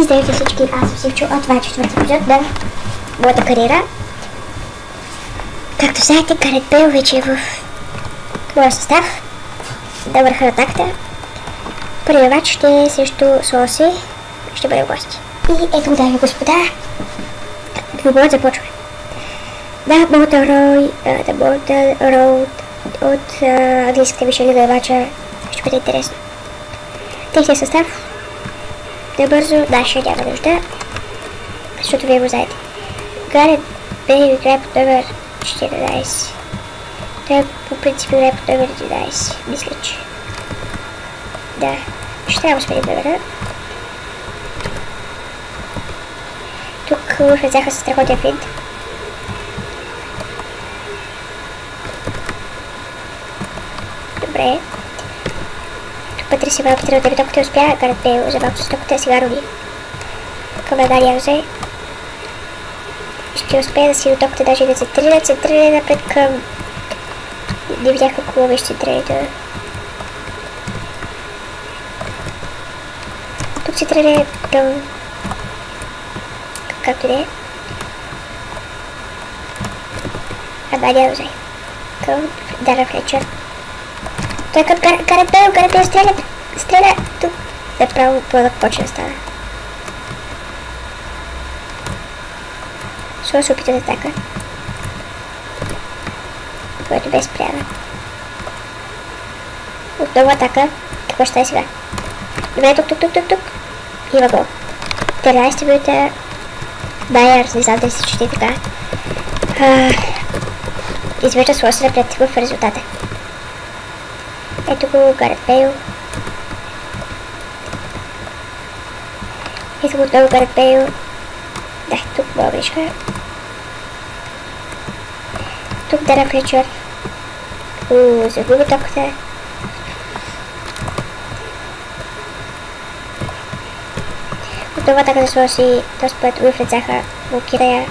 здравейте всички, аз съм Сивчо, а това е четвърти епизод на моята кариера. Както знаете, Гарет Бейл вече е в моя състав. Добър на атаката. Първият матч ще е срещу Солоси. Ще бъде в гости. И ето, дами и господа, двубоят започва. The Mortal Road от английската Мишели Гайвача ще бъде интересно. Техният състав да бързо, ще няма нужда, защото вие го знаете. Гарет Бейл играе под номер 14. Той по принцип играе под номер 11, мисля, че. Да, ще трябва да успеем номера. Тук влезяха със страхотен финт. Добре. Тук Пътри си малко трябва да би толкова успя. Гарет Бейл за малко с толкова сега роди. Към Агария взе. Ще успее да си до толкова даже да центрира напред към... Не видях какво беше центрирането. Тук центрира към... както не е. Агария взе. Към Дара Флечър. Той е към Гарет Бейл стреля тук. Направо плънък почне да става. Ще се опита да атака. Което бе спряна. Отново атака. Какво ще е сега? Добре, тук. Има гол. 13 минута. Байер, не знам дали се чете така. Извежда Солоси напред в резултата. Ето го Гарет Бейл. Ето го отново Гарет Бейл. Да, тук моя грешка. Тук Дара Флечър. Загуби топката. Отново атака да Солоси. Този път Уилфред Заха блокира я.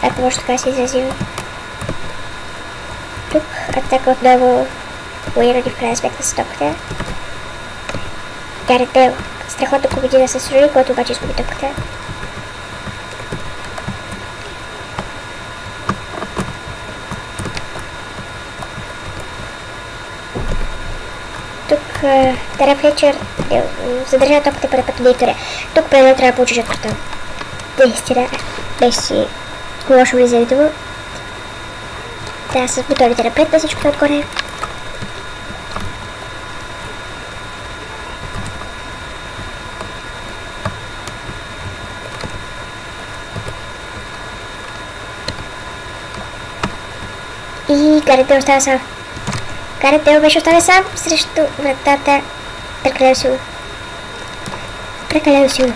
Ако може така се изразим. Тук атака отново Уирани в крайна сметка с топката. Гарет Бейл страхотно комбинира с Руни, който обаче изгуби топката. Тук Дара Флечър задържа топката първи път Нейтора. Тук предно трябва да получи жълт картон. Наистина, беше си лошо влизането му. Да, с моторите напред на всичкото отгоре. И Гарет Бейл остава сам. Гарет Бейл беше оставен сам срещу вратата. Прекалено силно.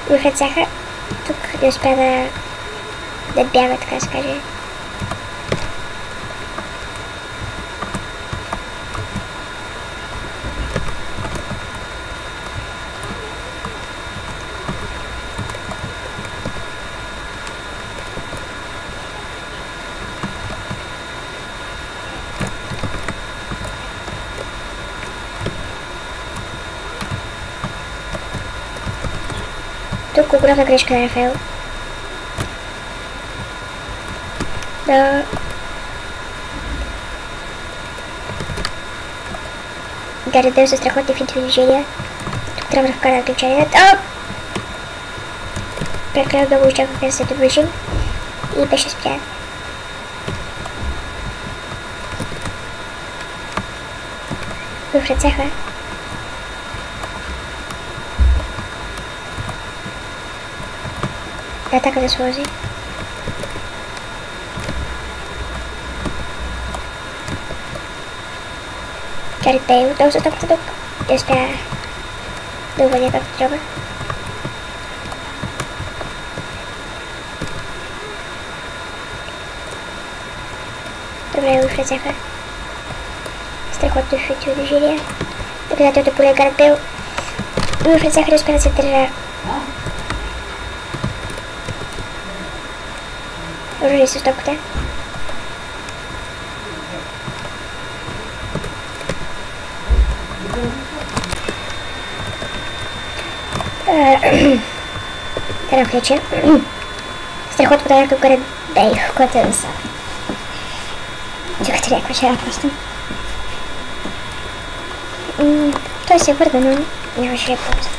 Уилфред Заха тук не успя да бяга, така да се каже. Тук огромна грешка на Рафаел. Да. Гарет Бейл със страхотни финтови движения. Тук трябва да вкара англичанинът. Прекалено много очаквахме да се доближим. И беше спрян. Уилфред Заха. Атака да сложи. Гарет Бейл отново за топката тук. Не успя да уводя както трябва. Добре, Уилфред Заха. Страхотно финтови движения. Наказателното поле Гарет Бейл. Уилфред Заха не успя да се центрира. Ожури се с топката. Трябва клече. Страхотно да някакъв горе бей, който е са. Чакайте някаква чара просто. Той се върна, но нямаше полза.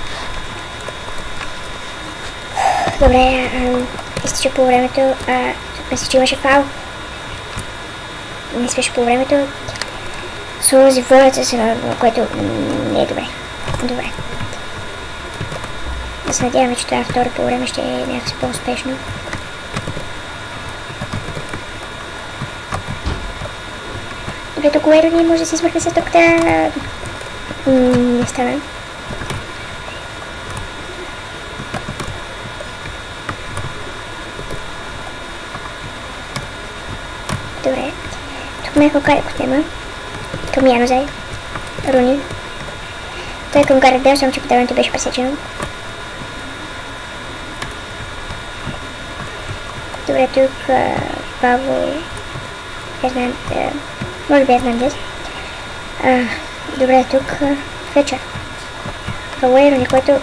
Добре, изтича по времето. Мисля, че имаше фал. Не свеше по времето. Сложи волята си, което не е добре. Добре. Да се надяваме, че това второ по време ще е някакси по-успешно. Добре, тук Уейрони може да се измъркне с топката. Не става. Добре. Тук Майкъл Карик отнема. Към Янозай. Руни. Той е към Гарет Бейл, само че подаването беше пресечено. Добре, тук Павло може би Ернандес. Добре, тук Флечър. Уейрони, който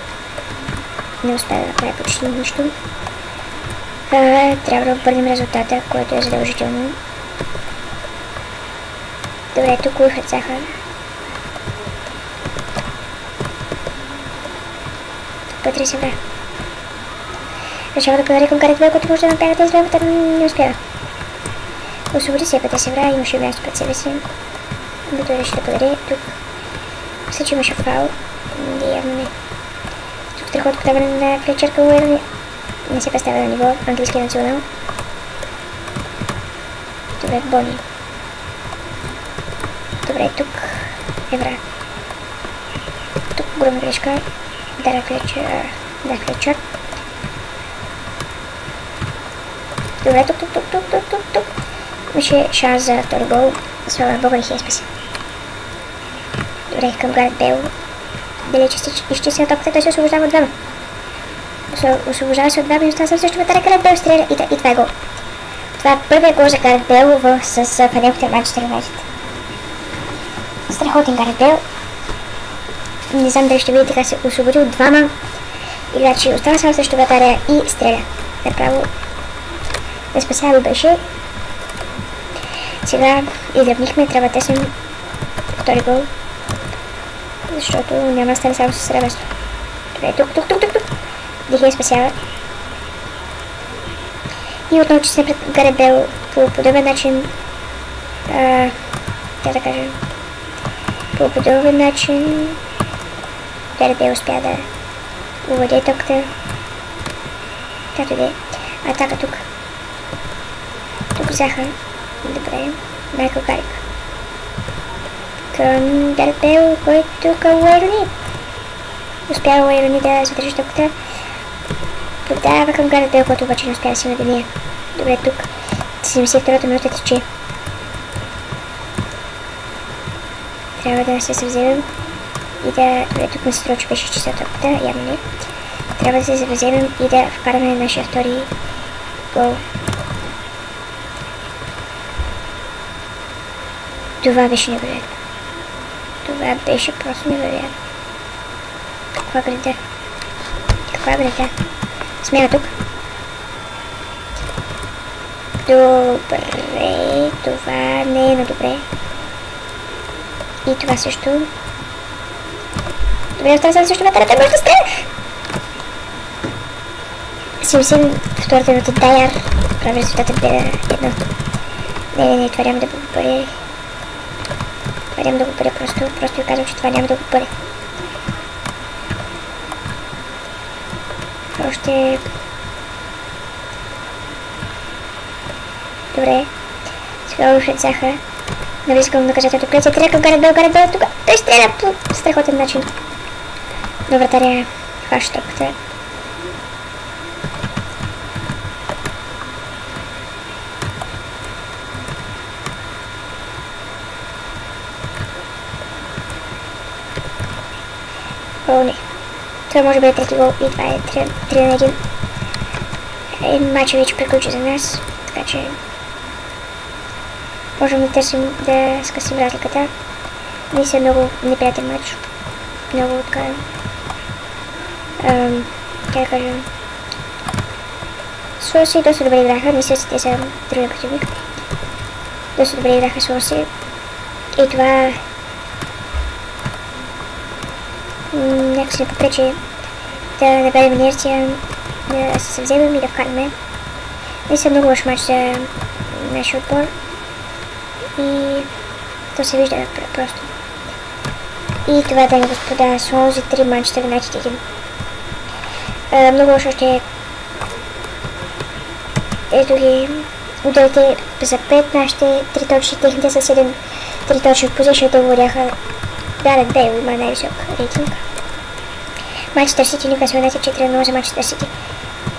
не успя да направи почти нищо. Трябва да обърнем резултата, което е задължително. Добре, тук Уилфред Захар. Пътри се вря. Решава да подари към Гарет Бейл, който може да направи тези две, но не успява. Освободи се пътя се вря, имаше място пред себе си. Но той реши да подари. Тук мисля, че имаше фаул. Явно не. Тук страхотно подаване на Флечър към Уейрони. Не се представя на ниво английски национал. Добре, Бони. Добре, тук Евра. Тук огромна грешка. Да, Флечър. Добре, тук. Имаше шанс за втори гол. Слава Бога не се спаси. Добре, към Гарет Бейл. Дали изчистя топката, той се освобождава от двама. Освобождава се от двама и остава също вратаря. Гарет Бейл стреля и това е гол. Това е първият гол за Гарет Бейл с фанелката на Манчестър Юнайтед. Страхотен Гарет Бейл. Не знам дали ще видите как се освободи от двама играчи. Остава само срещу вратаря и стреля. Направо не спасява беше. Сега изравнихме, трябва да тесим втори гол. Защото няма да стане само с равенство. Добре, тук. Дихе спасява. И отново че се пред Гарет Бейл по подобен начин. Как да кажа. По подобен начин. Гарет Бейл успя да увладее топката. Както да е. Атака тук. Тук Захар. Добре. Майкъл Карик. Към Гарет Бейл, който към Уейрони. Успява Уейрони да задържи топката. Подава към Гарет Бейл, който обаче не успя да се надения. Добре, тук 72-та минута тече. Трябва да се съвземем и да... Добре, тук не се струва, че беше изчистил топката, явно не. Трябва да се съвземем и да вкараме нашия втори гол. Това беше невероятно. Това беше просто невероятно. Каква града? Смяна тук. Добре, това не е на добре. И това също. Добре, остава също вратарята, може да стреля! 72-та минута Дайар. Прави резултата 2-1. Не, това няма да бъде. Това няма да го бъде просто ви казвам, че това няма да го бъде. Още... Добре. Сега Уилфред Захар. Нависка към наказателното поле. Трябва към Гарет Бейл тук. Той стреля по страхотен начин. Но вратаря хваща топката. О, не. Това може да бъде трети гол и това е 3 на 1. Матчът вече приключи за нас. Така така че можем да търсим да скъсим разликата. Мисля много неприятен матч. Много така. Как да кажа. Суоси доста добре играха, мисля си те са другия противник. Доста добре играха Суоси. И това някак се попречи да наберем инерция, да се вземем и да вкараме. Мисля много лош матч за нашия отбор. И то се вижда просто. И това, дами и господа, Суонзи 3, Манчестър Юнайтед 1. Много лошо ще е. Ето ги ударите за 5, нашите 3 точки, техните са 7 3 точки в позиция, те говоряха Гарет Бейл има най-висок рейтинг. Манчестър Сити, Нюкасъл Юнайтед 4-0 за Манчестър Сити.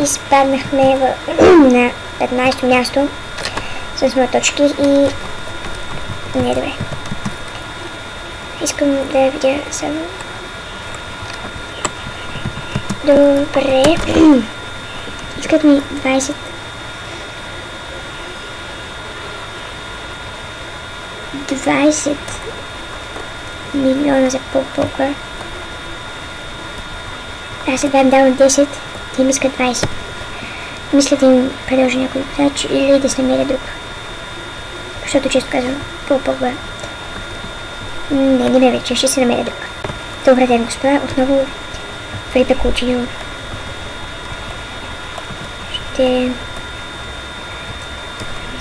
Изпаднахме на 15-то място с 0 точки и не е добре. Искам да видя само. Добре. Искат ми 20 милиона за полка. Аз сега им давам 10, те им искат 20. Мисля да им предложа някой подач или да се намеря друг. Защото често казвам, Погба. Не ме вече, ще се намеря друг. Добре ден, господа, отново Филипе Каутиньо. Ще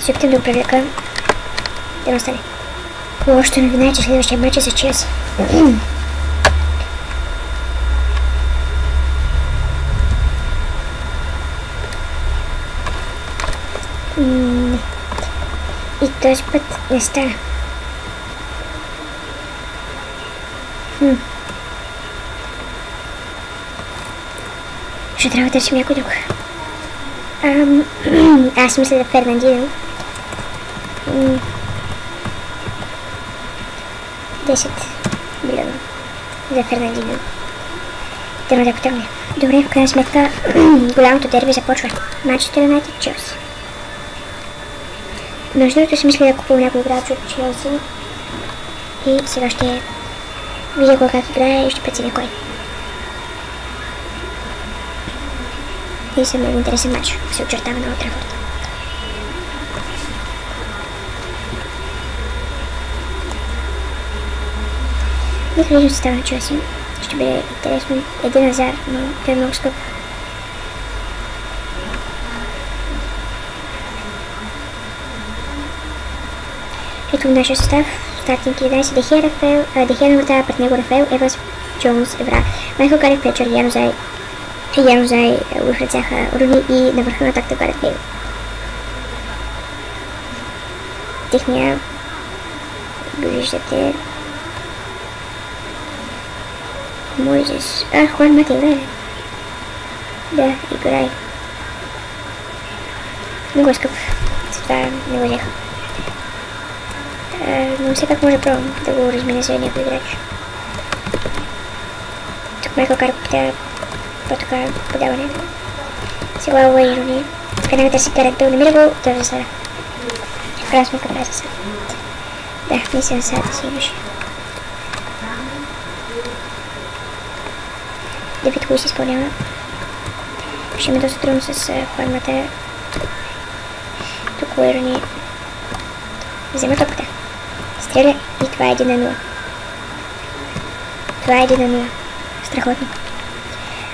се опитам да го привлека. Да не остане. Лошото новина е, че следващия матч е с Челси. И този път не стана. Ще трябва да търсим някой друг. Аз мисля за Фернандино. 10 милиона за Фернандино. Трябва да потърне. Добре, в крайна сметка голямото дерби започва. Манчестър Юнайтед Челси. Между другото си мисля да купувам някой играч от Челси. И сега ще видя кой как играе и ще преценя кой. И съм много интересен матч, се очертава на Олд Трафорд. Нека виждам състава на Челси. Ще бъде интересно. Един Азар, но той е много скъп. Ето нашия състав. Стартинг 11. Дехия на вратара, пред него Рафаел, Еванс, Джонс, Евра, Майкъл Гарет, Флетчър, Яно Зай, Уилфред Заха, Руни и на върха на атаката Гарет Бейл. Техния, виждате, Мойзес. Хуан Мата играе. Да, играе. Много е скъп. Това не го взеха. Но все пак може да пробвам да го размина за някой играч. Тук Майкъл Кара попитава по-така подаване. Сега Уей Руни. Веднага търси Гарет Бейл, намира гол, той засада. В крайна сметка това е засада. Да, мисля засада си имаше. Давид Луис изпълнява. Ще ме доста трудно с Хуан Мата. Тук Уей Руни взема топката. Стреля и това е 1-0. Това е 1-0. Страхотно.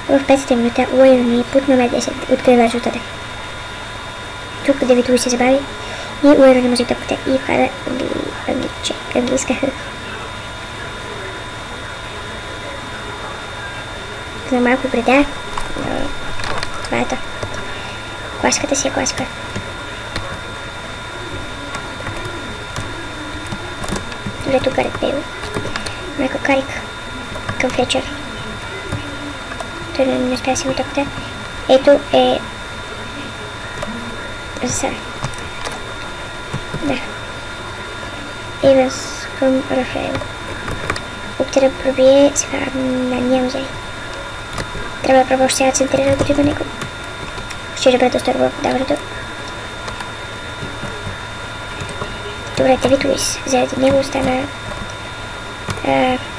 В 5-та минута Уей Руни пут номер 10 открива жълтата. Тук Давид Луис се забави и Уей Руни може топката и вкара английска хъх. За малко преда, но това е то. Класката си е класка. Добре, тук Гарет Бейл. Майкъл Карик към Флетчър. Той не успя да си му топката. Ето е засада. Да. Еванс към Рафаел. Опита да пробие сега на Нямзай. Трябва да пробва още сега да центрира да бъде до него. Ще да бъде доста добро подаването. Добре, Давид Луис. Заради него стана...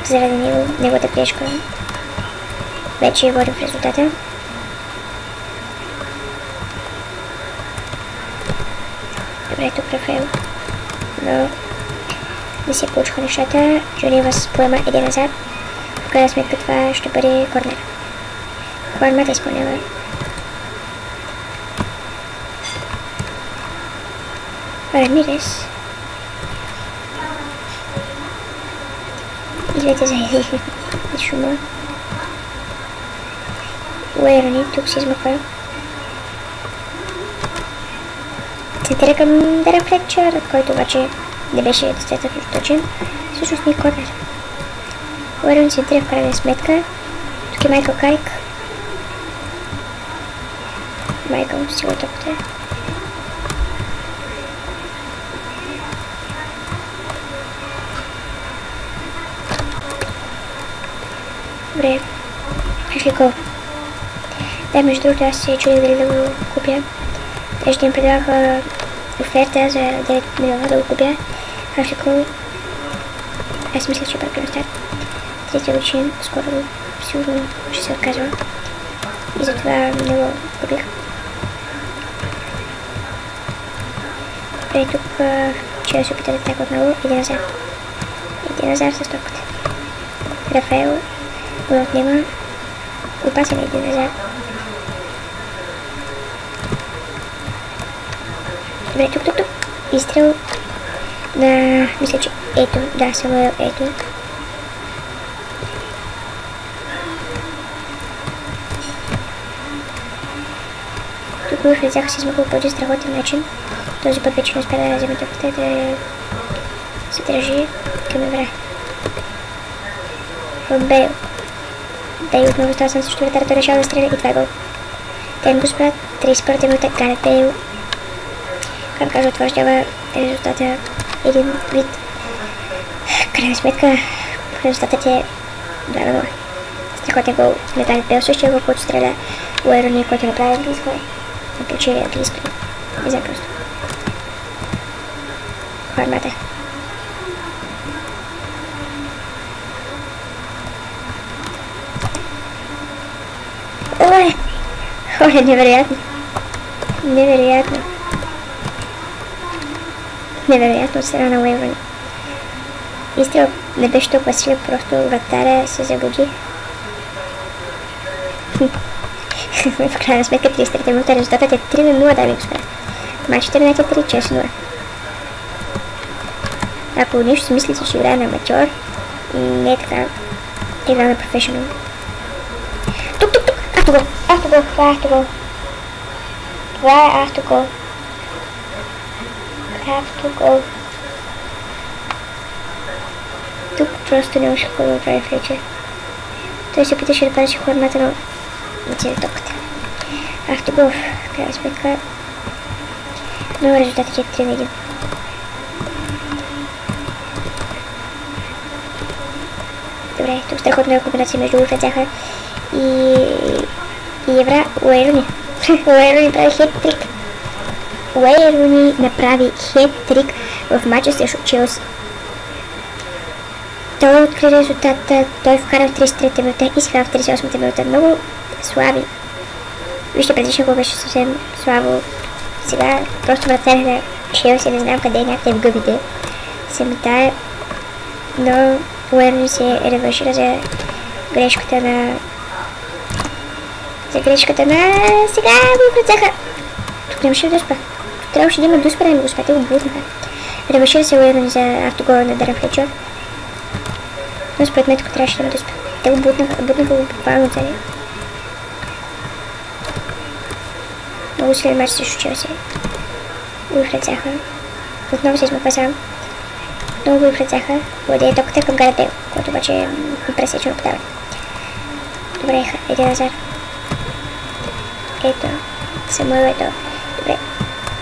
заради него, неговата грешка. Вече водим в резултата. Добре, тук Рафаел. Но не се получиха нещата. Джони Ривас поема един назад. В крайна сметка това ще бъде корнер. Хуан Мата изпълнява. Рамирес. И двете заеди от шума. Уейрони тук се измъква. Центъра към Дарън Флетчър, който обаче не беше достатъчно точен. Всъщност не е корнер. Уейрони центъра в крайна сметка. Тук е Майкъл Карик. Майкъл си го топте. Добре. Ашли Кол. Да, между другото, аз се чудих дали да го купя. Те ще им предлагаха оферта за 9 милиона да го купя. Ашли Кол. Аз мисля, че е прекален старт. 30 годишен, скоро сигурно ще се отказва. И затова не го купих. Добре, тук ще да се опита да така отново. Иди назад. Иди назад с топката. Рафаел го отнема. Опасен иди назад. Добре, тук. Изстрел на... мисля, че ето. Да, Самуел ето. Тук в лицаха се измъква по един страхотен начин. Този път вече не успя да вземе топката, да се държи към Евра. Бейл. Бейл отново става съм също вратарата, решава да стреля и това е гол. Тен го спрат, 31-та минута, Гарет Бейл. Как кажа, утвърждава резултата един вид. Крайна сметка, резултатът е 2-0. Страхотен гол на Гарет Бейл, същия гол, който стреля Уейрони, който направи английска. Напечели английска. Не знам просто. Хуан Мата. Оле, невероятно. Невероятно. Невероятно от страна на Уейрони. Изстрел не беше толкова силен, просто вратаря се заблуди. В крайна сметка 33-та минута резултатът е 3-0, дами и господа. Матчът е 3-6-0. Ако нещо си мисли, че ще играе на аматьор, не е така. Игра на професионал. Тук! Автогол! Това е автогол. Това е автогол. Автогол. Тук просто не може какво да направи Флетчър. Той се опиташе да падаше Хуан Мата, но не цели топката. Автогол, в крайна сметка. Но резултатът е 3-1. Добре, тук страхотна комбинация между Флетчър и Евра. Уейрони. Уейрони прави хет-трик. Уейрони направи хет-трик в матча срещу Челси. Той откри резултата, той вкара в 33-та минута и схвана в 38-та минута. Много слаби. Вижте, предишния гол беше съвсем слабо. Сега просто вратаря на Челси, не знам къде е, някъде в гъбите се метае. Но Уейрони се реваншира за грешката на... Сега го прецеха. Тук нямаше дуспа. Трябваше да има дуспа, да не го успя. Те го бутнаха. Реваншира се Уейрони за автогола на Дарън Флетчър. Но според мен тук трябваше да има дуспа. Те го бутнаха го буквално цели. Много силен матч срещу Челси. Го прецеха. Отново се измъква сам. Много го прецеха. Владее топката към Гарет Бейл, който обаче е пресечено подаване. Добре, иде назад. Ето. Самуел ето.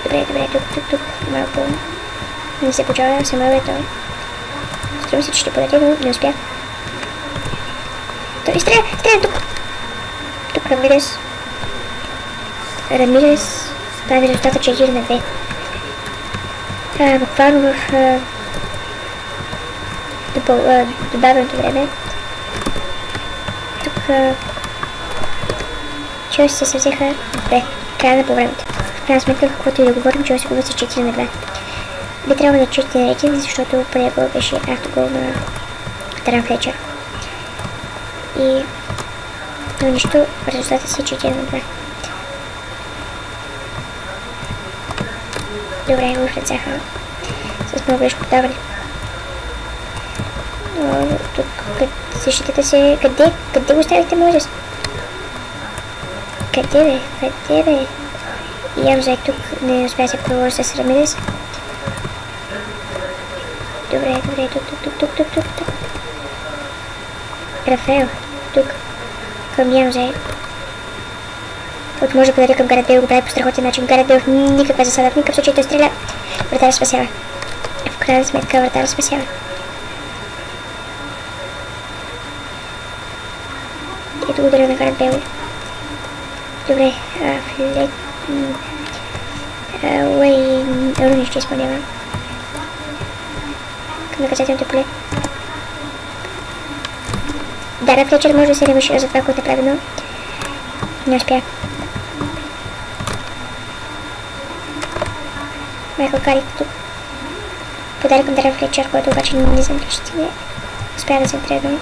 Добре, тук. Малко не се получава. Самуел ето. Струва се, че ще полете, но не успя. Той стреля тук. Тук Рамирес прави резултата 4-2. буквално в добавеното време. Тук Челси се взеха добре, края на по времето. В крайна сметка, каквото и да говорим, Челси губа с 4-2. Би трябвало да чуете на рейтинг, защото първият гол беше автогол на Дарън Флетчър. И но нищо, резултатът си 4-2. Добре, Уилфред Заха с много лежко подаване. Тук защитата се... Къде го оставихте, Мозес? Къде бе? И Ямза тук не успя да се проложи с Рамирес. Добре, тук. Рафаел, тук. Към Ямза. От може да подаде към Гарет Бейл, го прави по страхотен начин. Гарет Бейл в никаква засада, в никакъв случай той стреля. Вратаря спасява. В крайна сметка вратаря спасява. Ето ударя на Гарет Бейл. Добре, Руни ще изпълнява. Към наказателното поле. Дарън Флетчър може да се ремашира за това, което е правилно. Не успя. Майкъл Карик тук. Подари към Дарън Флетчър, който обаче не знам как ще не успя да се тръгне.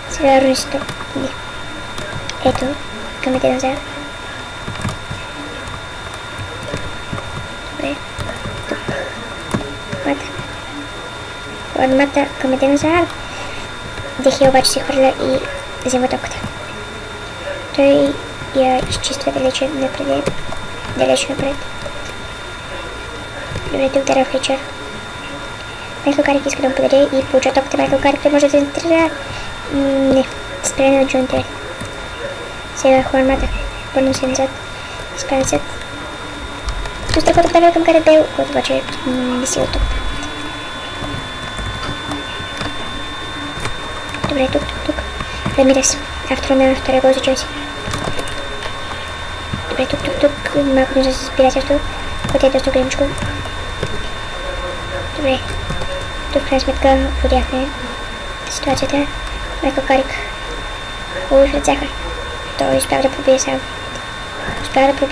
Сега Руни си тук. Ето, към Еден Азар. Добре. Тук. Мата към Еден Азар. Дехия обаче се хвърля и взема топката. Той я изчиства далече напред. Добре, тук Дарън Флетчър. Майкъл Карик иска да му подаде и получава топката. Майкъл Карик, той може да се центрира. Не, спрене на Джон Терри. Сега Хуан Мата. Върнем се назад. Изправя се. Чувства, който подава към Гарет Бейл, който обаче не си от тук. Добре, тук. Рамирес. Автора на втория гол за Челси. Добре, тук. Малко нужда за спирателство, което е доста големичко. Добре. Тук в крайна сметка водяхме ситуацията. Майкъл Карик. Уилфред Заха. Той успява да пробие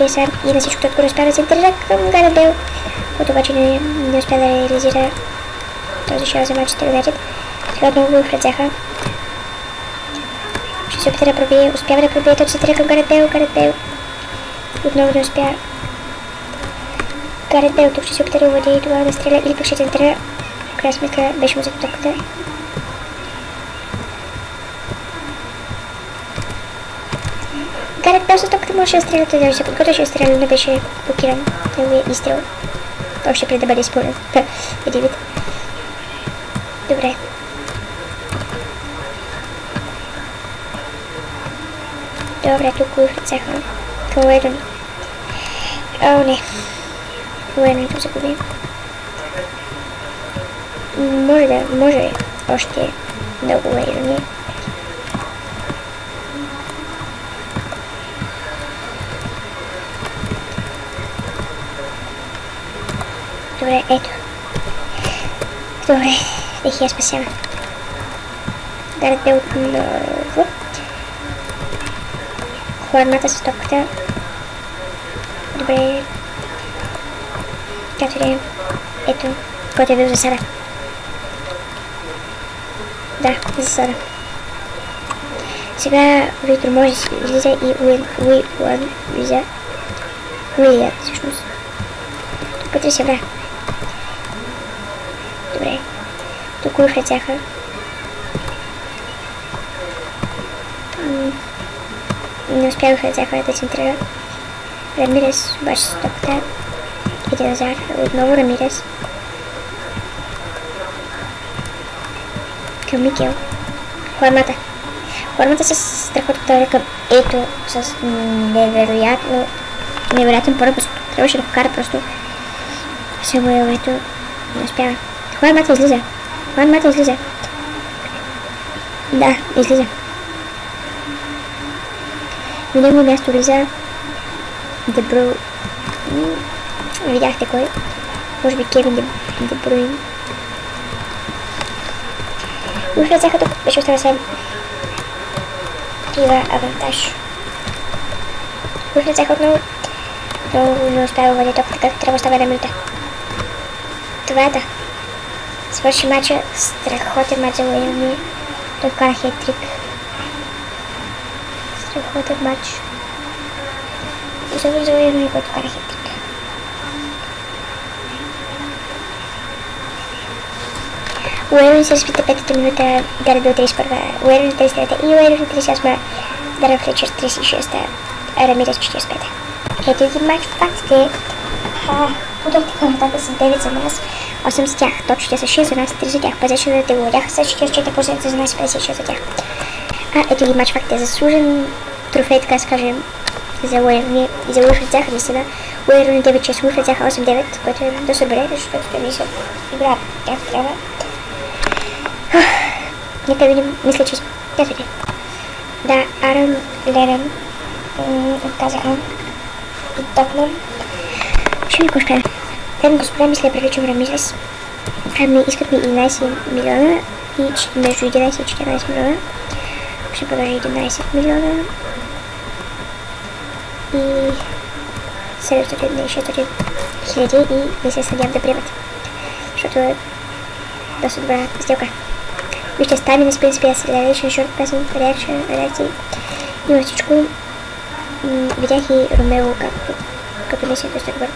сам. И на всичко това успява да се центрира към Гарет Бейл, който обаче не успя да реализира този шанс за матчите Юнайтед. Сега отново Уилфред Заха. Ще се опита да пробие, успява да пробие, той се центрира към Гарет Бейл. Отново не успя. Гарет Бейл тук ще се опита да уводи и тогава да стреля или пък ще центрира. В крайна сметка беше му за топката. Гарет Бейл с топката можеше да стреля, той да се подготвяше да стреля, но беше блокиран. Неговият изстрел. Още преди да бъде изпълнен. Един вид. Добре. Добре, тук Уилфред Заха. Към Уейдън. О, не. Уейдън тук загуби. Може още много Уейдъни. Добре, ето. Добре, Дехия спасява. Гарет Бейл отново. Хуан Мата с топката. Добре. Както да е. Ето, който е бил засада. Да, засада. Сега Виктор може да излиза и Уилан влиза. Уилият, всъщност. Тук се вра. Добре. Тук Уилфред Заха. Не успя Уилфред Заха да центрира. Рамирес обаче с топката. Еден Азар. Отново Рамирес. Към Микел. Хуан Мата. Хуан Мата с страхотата към ето с невероятен поръпъс. Трябваше да покара просто. Самуел, ето, не успява. Хуан Мата излиза. Да, излиза. На него място влиза Дебру. Видяхте кой. Може би Кевин Де Бруин. Уилфред Заха тук беше остава съвсем крива авантаж. Уилфред Заха отново не успява да води топката, както трябва остава една минута. Това е да. Свърши матча, страхотен матч за Уейрни. Той вкара хет-трик. Страхотен матч. Особено за Уейрни, който вкара хет-трик. Уейрни се разпита 5-та минута, Даръл бил 31-та, Уейрни 33-та и Уейрни 38-та, Даръл Флечър 36-та, Рамирес 45-та. Ето един матч, фактите. Ударите резултата са 9 за нас, 8 за тях, точните са 6 за нас, 3 за тях, позиционните владяха са 44% за нас, 56 за тях. Ето ги матч фактите, заслужен трофей, така да кажем, за Уейрни и за Уилфред Заха, наистина. Уейрни 9-6, Уилфред Заха 8-9, което е доста добре, защото те не са играят както трябва. Нека видим, мисля, че спятели. Да, Арон Ленън отказаха и Тотнъм. Ще ви го успеем. Дами господа, мисля да привличам Рамирес. Ами искат ми 11 милиона и между 11 и 14 милиона. Ще продължи 11 милиона и 700 и 600 хиляди и не се съдявам да приемат. Защото е доста добра сделка. Вижте, стами на спринт спия селерейшн, шорт песен, реакции. Има всичко. Видях и Ромео като не си е доста добър.